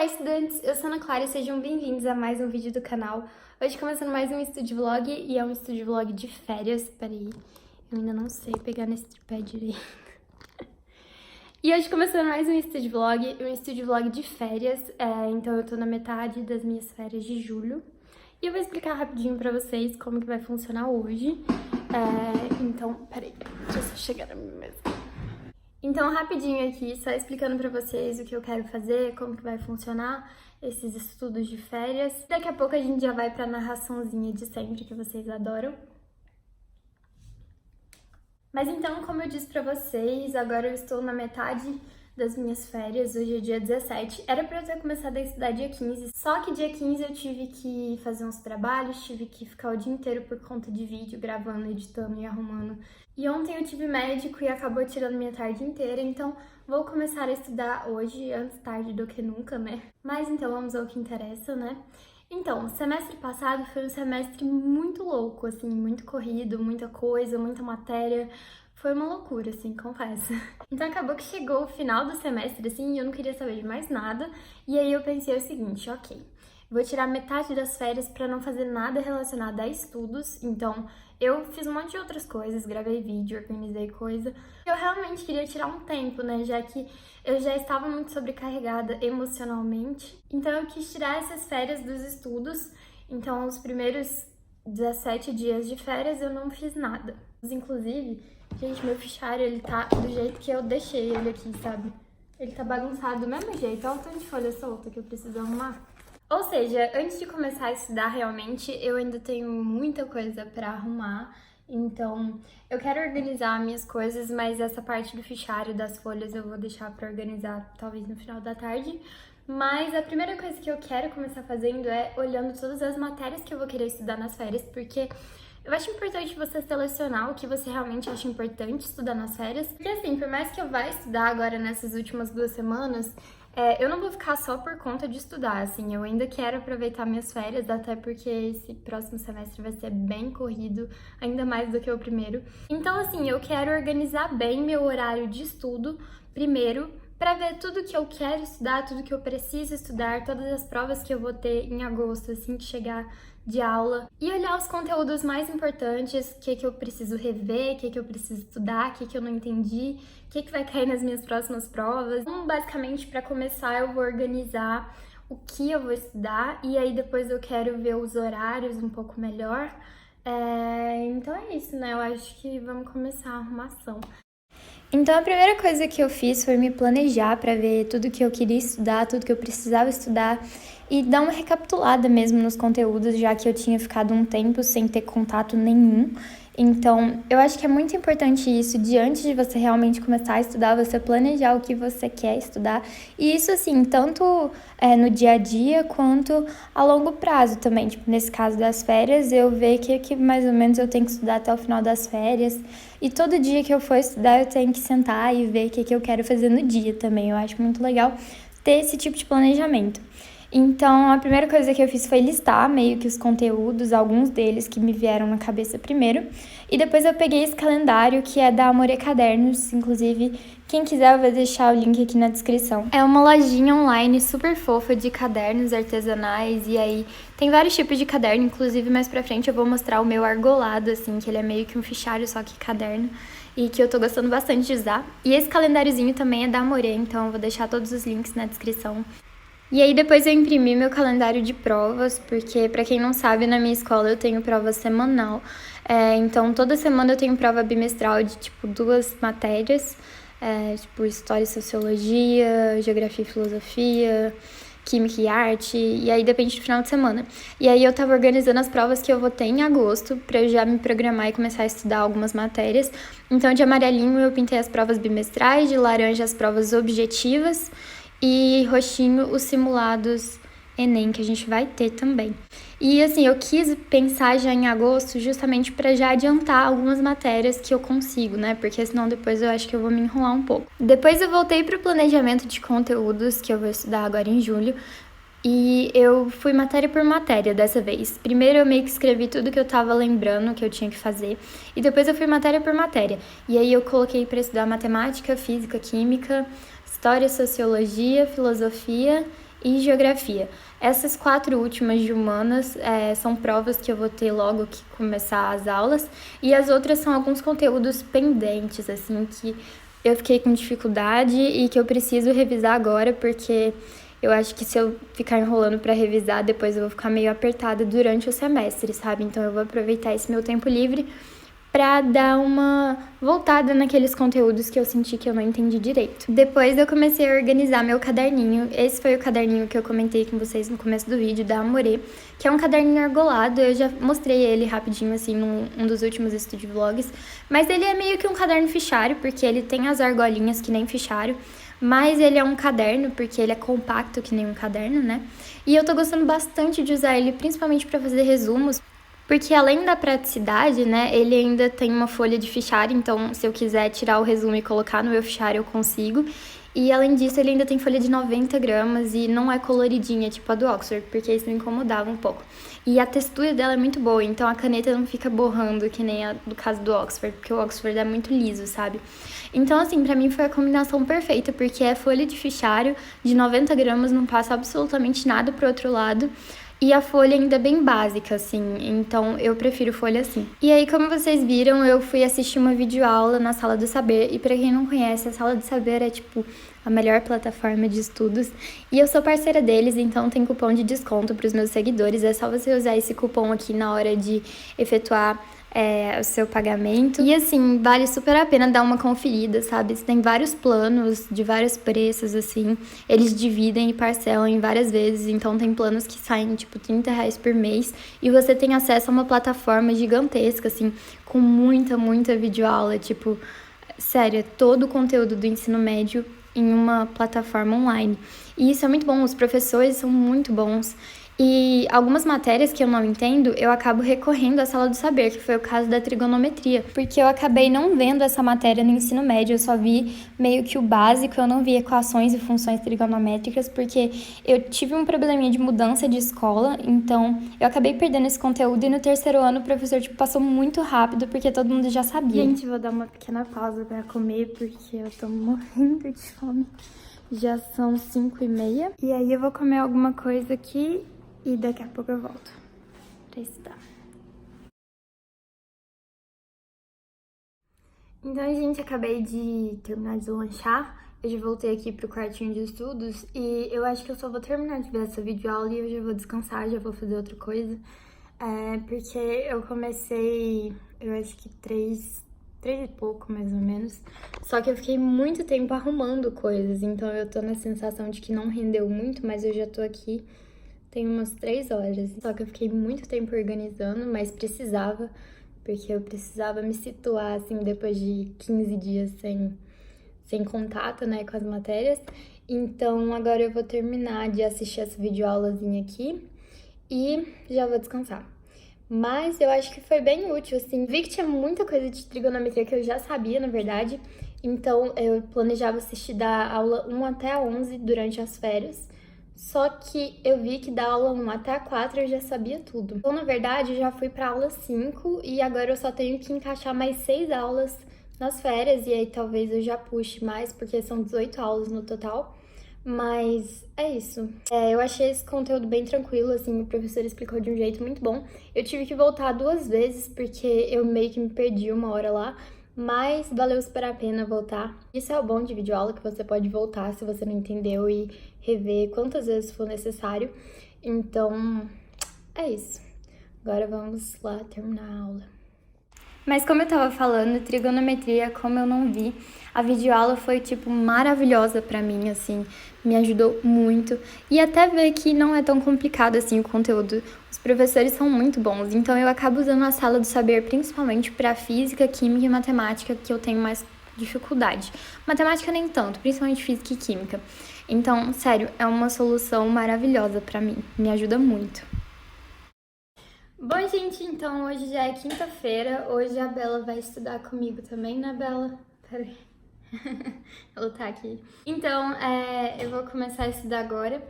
Olá, estudantes! Eu sou a Ana Clara e sejam bem-vindos a mais um vídeo do canal. Hoje começando mais um estúdio vlog e é um estúdio vlog de férias. Peraí, eu ainda não sei pegar nesse tripé direito. E hoje começando mais um estúdio vlog de férias. Então eu tô na metade das minhas férias de julho. E eu vou explicar rapidinho pra vocês como que vai funcionar hoje. Então, peraí, deixa eu só chegar na minha mesa. Então, rapidinho aqui, só explicando pra vocês o que eu quero fazer, como que vai funcionar esses estudos de férias. Daqui a pouco a gente já vai pra narraçãozinha de sempre, que vocês adoram. Mas então, como eu disse pra vocês, agora eu estou na metade das minhas férias, hoje é dia 17. Era pra eu ter começado a estudar dia 15, só que dia 15 eu tive que fazer uns trabalhos, tive que ficar o dia inteiro por conta de vídeo, gravando, editando e arrumando. E ontem eu tive médico e acabou tirando minha tarde inteira, então vou começar a estudar hoje, antes tarde do que nunca, né? Mas então vamos ao que interessa, né? Então, o semestre passado foi um semestre muito louco, assim, muito corrido, muita coisa, muita matéria. Foi uma loucura, assim, confesso. Então acabou que chegou o final do semestre, assim, e eu não queria saber de mais nada. E aí eu pensei o seguinte, ok, vou tirar metade das férias pra não fazer nada relacionado a estudos. Então eu fiz um monte de outras coisas, gravei vídeo, organizei coisa. Eu realmente queria tirar um tempo, né, já que eu já estava muito sobrecarregada emocionalmente. Então eu quis tirar essas férias dos estudos. Então os primeiros 17 dias de férias eu não fiz nada. Inclusive, gente, meu fichário, ele tá do jeito que eu deixei ele aqui, sabe? Ele tá bagunçado do mesmo jeito. Olha o tanto de folha solta que eu preciso arrumar. Ou seja, antes de começar a estudar realmente, eu ainda tenho muita coisa pra arrumar. Então, eu quero organizar minhas coisas, mas essa parte do fichário das folhas eu vou deixar pra organizar talvez no final da tarde. Mas a primeira coisa que eu quero começar fazendo é olhando todas as matérias que eu vou querer estudar nas férias, porque eu acho importante você selecionar o que você realmente acha importante estudar nas férias. Porque assim, por mais que eu vá estudar agora nessas últimas 2 semanas, eu não vou ficar só por conta de estudar, assim, eu ainda quero aproveitar minhas férias, até porque esse próximo semestre vai ser bem corrido, ainda mais do que o primeiro. Então, assim, eu quero organizar bem meu horário de estudo primeiro, para ver tudo que eu quero estudar, tudo que eu preciso estudar, todas as provas que eu vou ter em agosto, assim que chegar de aula, e olhar os conteúdos mais importantes, o que eu preciso rever, o que eu preciso estudar, o que eu não entendi, o que vai cair nas minhas próximas provas. Então, basicamente, para começar, eu vou organizar o que eu vou estudar, e aí depois eu quero ver os horários um pouco melhor. Então é isso, né? Eu acho que vamos começar a arrumação. Então a primeira coisa que eu fiz foi me planejar para ver tudo que eu queria estudar, tudo que eu precisava estudar e dar uma recapitulada mesmo nos conteúdos, já que eu tinha ficado um tempo sem ter contato nenhum. Então, eu acho que é muito importante isso, de antes de você realmente começar a estudar, você planejar o que você quer estudar. E isso, assim, tanto no dia a dia, quanto a longo prazo também. Tipo, nesse caso das férias, eu ver que mais ou menos eu tenho que estudar até o final das férias. E todo dia que eu for estudar, eu tenho que sentar e ver o que eu quero fazer no dia também. Eu acho muito legal ter esse tipo de planejamento. Então, a primeira coisa que eu fiz foi listar meio que os conteúdos, alguns deles que me vieram na cabeça primeiro. E depois eu peguei esse calendário que é da Amore Cadernos, inclusive, quem quiser eu vou deixar o link aqui na descrição. É uma lojinha online super fofa de cadernos artesanais e aí tem vários tipos de caderno, inclusive mais pra frente eu vou mostrar o meu argolado, assim, que ele é meio que um fichário, só que caderno. E que eu tô gostando bastante de usar. E esse calendáriozinho também é da Amore, então eu vou deixar todos os links na descrição. E aí depois eu imprimi meu calendário de provas, porque pra quem não sabe, na minha escola eu tenho prova semanal. Então toda semana eu tenho prova bimestral de tipo 2 matérias, tipo História e Sociologia, Geografia e Filosofia, Química e Arte, e aí depende do final de semana. E aí eu tava organizando as provas que eu vou ter em agosto, pra eu já me programar e começar a estudar algumas matérias. Então de amarelinho eu pintei as provas bimestrais, de laranja as provas objetivas, e roxinho os simulados Enem, que a gente vai ter também. E assim, eu quis pensar já em agosto justamente para já adiantar algumas matérias que eu consigo, né? Porque senão depois eu acho que eu vou me enrolar um pouco. Depois eu voltei para o planejamento de conteúdos que eu vou estudar agora em julho. E eu fui matéria por matéria dessa vez. Primeiro eu meio que escrevi tudo que eu tava lembrando que eu tinha que fazer. E depois eu fui matéria por matéria. E aí eu coloquei para estudar matemática, física, química, história, sociologia, filosofia e geografia. Essas 4 últimas de humanas são provas que eu vou ter logo que começar as aulas, e as outras são alguns conteúdos pendentes, assim, que eu fiquei com dificuldade e que eu preciso revisar agora, porque eu acho que se eu ficar enrolando para revisar, depois eu vou ficar meio apertada durante o semestre, sabe? Então eu vou aproveitar esse meu tempo livre pra dar uma voltada naqueles conteúdos que eu senti que eu não entendi direito. Depois eu comecei a organizar meu caderninho. Esse foi o caderninho que eu comentei com vocês no começo do vídeo, da Amore, que é um caderninho argolado. Eu já mostrei ele rapidinho, assim, num dos últimos Studio Vlogs. Mas ele é meio que um caderno fichário, porque ele tem as argolinhas que nem fichário. Mas ele é um caderno, porque ele é compacto que nem um caderno, né? E eu tô gostando bastante de usar ele, principalmente pra fazer resumos, porque além da praticidade, né, ele ainda tem uma folha de fichário, então se eu quiser tirar o resumo e colocar no meu fichário, eu consigo. E além disso, ele ainda tem folha de 90 gramas e não é coloridinha, tipo a do Oxford, porque isso me incomodava um pouco. E a textura dela é muito boa, então a caneta não fica borrando, que nem a do caso do Oxford, porque o Oxford é muito liso, sabe? Então, assim, pra mim foi a combinação perfeita, porque é folha de fichário de 90 gramas, não passa absolutamente nada pro outro lado. E a folha ainda é bem básica, assim, então eu prefiro folha assim. E aí, como vocês viram, eu fui assistir uma videoaula na Sala do Saber, e pra quem não conhece, a Sala do Saber é, tipo, a melhor plataforma de estudos, e eu sou parceira deles, então tem cupom de desconto pros meus seguidores, é só você usar esse cupom aqui na hora de efetuar o seu pagamento. E assim, vale super a pena dar uma conferida, sabe? Tem vários planos de vários preços, assim. Eles dividem e parcelam em várias vezes. Então tem planos que saem, tipo, R$30 por mês. E você tem acesso a uma plataforma gigantesca, assim, com muita videoaula. Tipo, sério, todo o conteúdo do ensino médio em uma plataforma online. E isso é muito bom, os professores são muito bons. E algumas matérias que eu não entendo, eu acabo recorrendo à Sala do Saber, que foi o caso da trigonometria, porque eu acabei não vendo essa matéria no ensino médio, eu só vi meio que o básico, eu não vi equações e funções trigonométricas, porque eu tive um probleminha de mudança de escola, então eu acabei perdendo esse conteúdo, e no terceiro ano o professor, tipo, passou muito rápido, porque todo mundo já sabia. Gente, vou dar uma pequena pausa pra comer, porque eu tô morrendo de fome. Já são 5h30, e aí eu vou comer alguma coisa aqui, e daqui a pouco eu volto pra estudar. Então, gente, acabei de terminar de lanchar. Eu já voltei aqui pro quartinho de estudos. E eu acho que eu só vou terminar de ver essa videoaula e eu já vou descansar, já vou fazer outra coisa. Porque eu comecei, eu acho que 3 e pouco, mais ou menos. Só que eu fiquei muito tempo arrumando coisas. Então eu tô na sensação de que não rendeu muito, mas eu já tô aqui tem umas 3 horas. Só que eu fiquei muito tempo organizando, mas precisava, porque eu precisava me situar, assim, depois de 15 dias sem contato, né, com as matérias. Então, agora eu vou terminar de assistir essa videoaulazinha aqui e já vou descansar. Mas eu acho que foi bem útil, assim. Vi que tinha muita coisa de trigonometria que eu já sabia, na verdade. Então, eu planejava assistir da aula 1 até a 11 durante as férias. Só que eu vi que da aula 1 até a 4 eu já sabia tudo. Então, na verdade, eu já fui pra aula 5 e agora eu só tenho que encaixar mais 6 aulas nas férias. E aí talvez eu já puxe mais, porque são 18 aulas no total. Mas é isso. Eu achei esse conteúdo bem tranquilo, assim, o professor explicou de um jeito muito bom. Eu tive que voltar 2 vezes, porque eu meio que me perdi uma hora lá. Mas valeu super a pena voltar. Isso é o bom de videoaula, que você pode voltar se você não entendeu e rever quantas vezes for necessário. Então, é isso. Agora vamos lá terminar a aula. Mas como eu tava falando, trigonometria, como eu não vi, a videoaula foi, tipo, maravilhosa pra mim, assim, me ajudou muito. E até ver que não é tão complicado, assim, o conteúdo. Os professores são muito bons, então eu acabo usando a Sala do Saber principalmente pra física, química e matemática, que eu tenho mais dificuldade. Matemática nem tanto, principalmente física e química. Então, sério, é uma solução maravilhosa pra mim, me ajuda muito. Bom, gente, então hoje já é quinta-feira, hoje a Bela vai estudar comigo também, né, Bela? Peraí, ela tá aqui. Então, eu vou começar a estudar agora.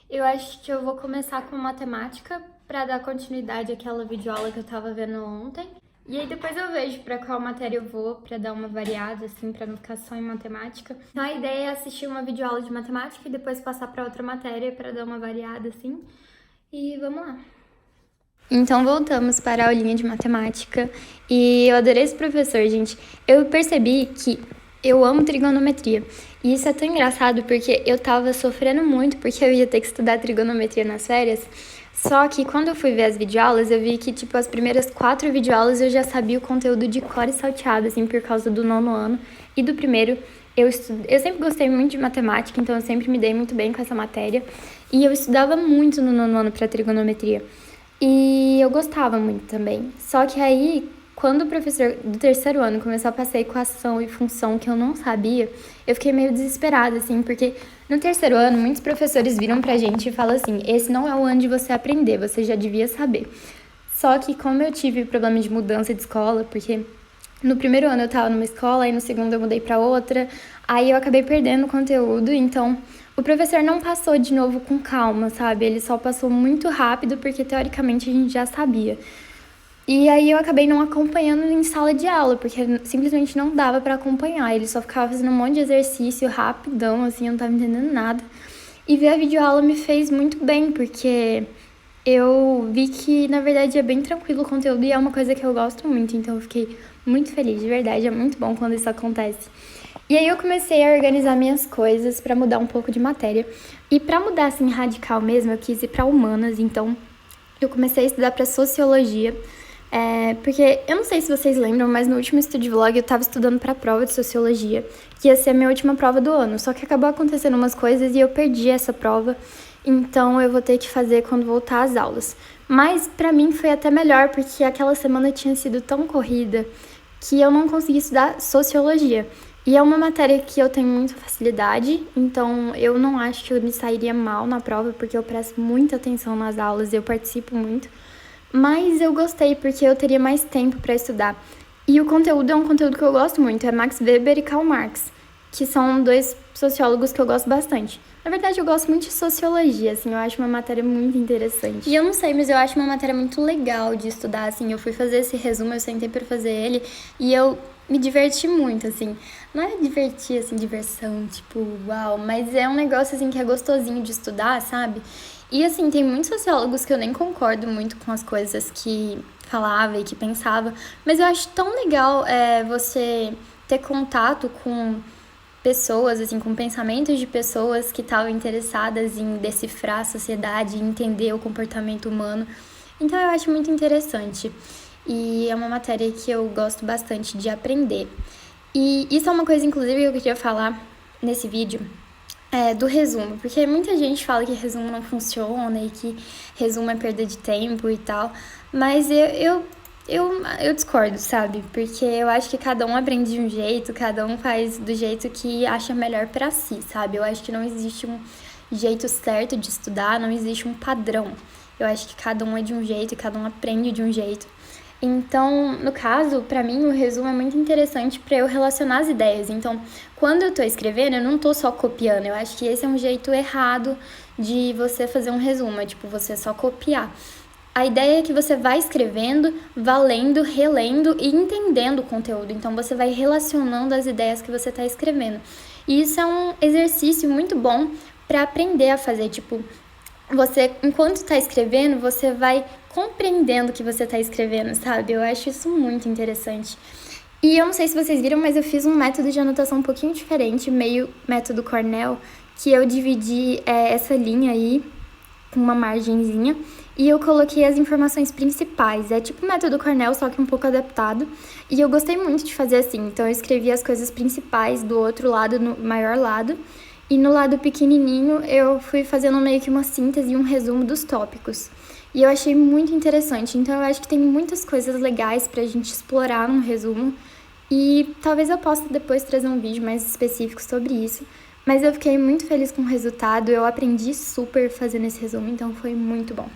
Eu acho que eu vou começar com matemática pra dar continuidade àquela videoaula que eu tava vendo ontem. E aí depois eu vejo pra qual matéria eu vou, pra dar uma variada, assim, pra não ficar só em matemática. Então a ideia é assistir uma videoaula de matemática e depois passar pra outra matéria pra dar uma variada, assim. E vamos lá. Então voltamos para a aulinha de matemática e eu adorei esse professor, gente. Eu percebi que eu amo trigonometria. E isso é tão engraçado porque eu tava sofrendo muito porque eu ia ter que estudar trigonometria nas férias. Só que quando eu fui ver as videoaulas, eu vi que, tipo, as primeiras 4 videoaulas eu já sabia o conteúdo de cor e salteado, assim, por causa do 9º ano. E do primeiro, eu sempre gostei muito de matemática, então eu sempre me dei muito bem com essa matéria. E eu estudava muito no 9º ano para trigonometria. E eu gostava muito também. Só que aí, quando o professor do 3º ano começou a passar equação e função que eu não sabia, eu fiquei meio desesperada, assim, porque no 3º ano, muitos professores viram pra gente e falam assim, esse não é o ano de você aprender, você já devia saber. Só que como eu tive problema de mudança de escola, porque no 1º ano eu tava numa escola, aí no 2º eu mudei pra outra, aí eu acabei perdendo o conteúdo, então o professor não passou de novo com calma, sabe? Ele só passou muito rápido, porque teoricamente a gente já sabia. E aí eu acabei não acompanhando em sala de aula, porque simplesmente não dava pra acompanhar. Ele só ficava fazendo um monte de exercício rapidão, assim, eu não tava entendendo nada. E ver a videoaula me fez muito bem, porque eu vi que, na verdade, é bem tranquilo o conteúdo e é uma coisa que eu gosto muito. Então eu fiquei muito feliz, de verdade, é muito bom quando isso acontece. E aí eu comecei a organizar minhas coisas pra mudar um pouco de matéria. E pra mudar, assim, radical mesmo, eu quis ir pra humanas, então eu comecei a estudar pra sociologia. Porque eu não sei se vocês lembram, mas no último Estúdio Vlog eu tava estudando pra prova de sociologia, que ia ser a minha última prova do ano. Só que acabou acontecendo umas coisas e eu perdi essa prova, então eu vou ter que fazer quando voltar às aulas. Mas pra mim foi até melhor, porque aquela semana tinha sido tão corrida que eu não consegui estudar sociologia. E é uma matéria que eu tenho muita facilidade, então eu não acho que eu me sairia mal na prova, porque eu presto muita atenção nas aulas e eu participo muito. Mas eu gostei porque eu teria mais tempo para estudar. E o conteúdo é um conteúdo que eu gosto muito, é Max Weber e Karl Marx, que são 2 sociólogos que eu gosto bastante. Na verdade, eu gosto muito de sociologia, assim, eu acho uma matéria muito interessante. E eu não sei, mas eu acho uma matéria muito legal de estudar, assim, eu fui fazer esse resumo, eu sentei pra fazer ele, e eu me diverti muito, assim. Não é divertir, assim, diversão, tipo, uau, mas é um negócio, assim, que é gostosinho de estudar, sabe? E, assim, tem muitos sociólogos que eu nem concordo muito com as coisas que falava e que pensava, mas eu acho tão legal você ter contato com pessoas, assim, com pensamentos de pessoas que estavam interessadas em decifrar a sociedade, entender o comportamento humano. Então eu acho muito interessante. E é uma matéria que eu gosto bastante de aprender. E isso é uma coisa, inclusive, que eu queria falar nesse vídeo, do resumo. Porque muita gente fala que resumo não funciona e que resumo é perda de tempo e tal. Mas eu discordo, sabe? Porque eu acho que cada um aprende de um jeito, cada um faz do jeito que acha melhor pra si, sabe? Eu acho que não existe um jeito certo de estudar, não existe um padrão. Eu acho que cada um é de um jeito e cada um aprende de um jeito. Então, no caso, pra mim, o resumo é muito interessante pra eu relacionar as ideias. Então, quando eu tô escrevendo, eu não tô só copiando. Eu acho que esse é um jeito errado de você fazer um resumo, é tipo você só copiar. A ideia é que você vai escrevendo, vá lendo, relendo e entendendo o conteúdo. Então, você vai relacionando as ideias que você está escrevendo. E isso é um exercício muito bom para aprender a fazer. Tipo, você, enquanto está escrevendo, você vai compreendendo o que você está escrevendo, sabe? Eu acho isso muito interessante. E eu não sei se vocês viram, mas eu fiz um método de anotação um pouquinho diferente, meio método Cornell, que eu dividi essa linha aí com uma margenzinha e eu coloquei as informações principais. É tipo o método Cornell, só que um pouco adaptado. E eu gostei muito de fazer assim. Então eu escrevi as coisas principais do outro lado, no maior lado. E no lado pequenininho eu fui fazendo meio que uma síntese e um resumo dos tópicos. E eu achei muito interessante. Então eu acho que tem muitas coisas legais pra gente explorar num resumo. E talvez eu possa depois trazer um vídeo mais específico sobre isso. Mas eu fiquei muito feliz com o resultado, eu aprendi super fazendo esse resumo, então foi muito bom.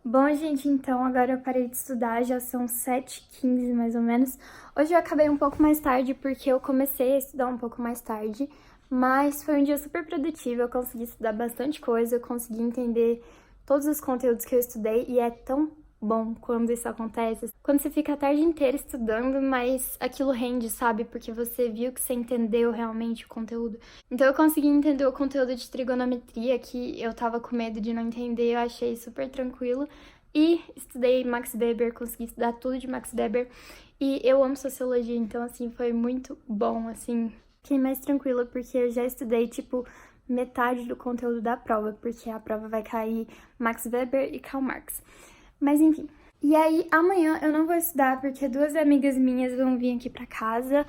Bom, gente, então agora eu parei de estudar, já são 7h15 mais ou menos. Hoje eu acabei um pouco mais tarde porque eu comecei a estudar um pouco mais tarde, mas foi um dia super produtivo, eu consegui estudar bastante coisa, eu consegui entender todos os conteúdos que eu estudei e é tão bom quando isso acontece. Quando você fica a tarde inteira estudando, mas aquilo rende, sabe? Porque você viu que você entendeu realmente o conteúdo. Então eu consegui entender o conteúdo de trigonometria, que eu tava com medo de não entender, eu achei super tranquilo. E estudei Max Weber, consegui estudar tudo de Max Weber. E eu amo sociologia, então, assim, foi muito bom, assim. Fiquei mais tranquila, porque eu já estudei, tipo, metade do conteúdo da prova, porque a prova vai cair Max Weber e Karl Marx. Mas, enfim. E aí, amanhã eu não vou estudar, porque duas amigas minhas vão vir aqui pra casa,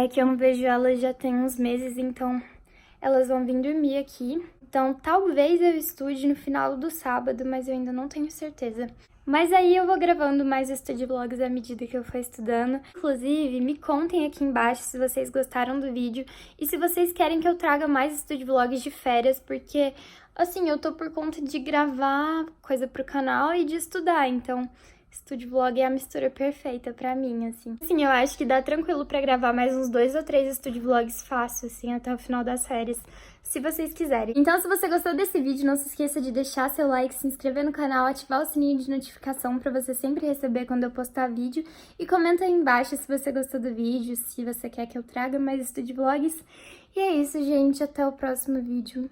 que eu não vejo elas já tem uns meses, então elas vão vir dormir aqui. Então, talvez eu estude no final do sábado, mas eu ainda não tenho certeza. Mas aí eu vou gravando mais study vlogs à medida que eu for estudando. Inclusive, me contem aqui embaixo se vocês gostaram do vídeo e se vocês querem que eu traga mais study vlogs de férias, porque, assim, eu tô por conta de gravar coisa pro canal e de estudar, então study vlog é a mistura perfeita pra mim, assim. Assim, eu acho que dá tranquilo pra gravar mais uns 2 ou 3 study vlogs fácil, assim, até o final das férias, se vocês quiserem. Então, se você gostou desse vídeo, não se esqueça de deixar seu like, se inscrever no canal, ativar o sininho de notificação pra você sempre receber quando eu postar vídeo. E comenta aí embaixo se você gostou do vídeo, se você quer que eu traga mais study vlogs. E é isso, gente. Até o próximo vídeo.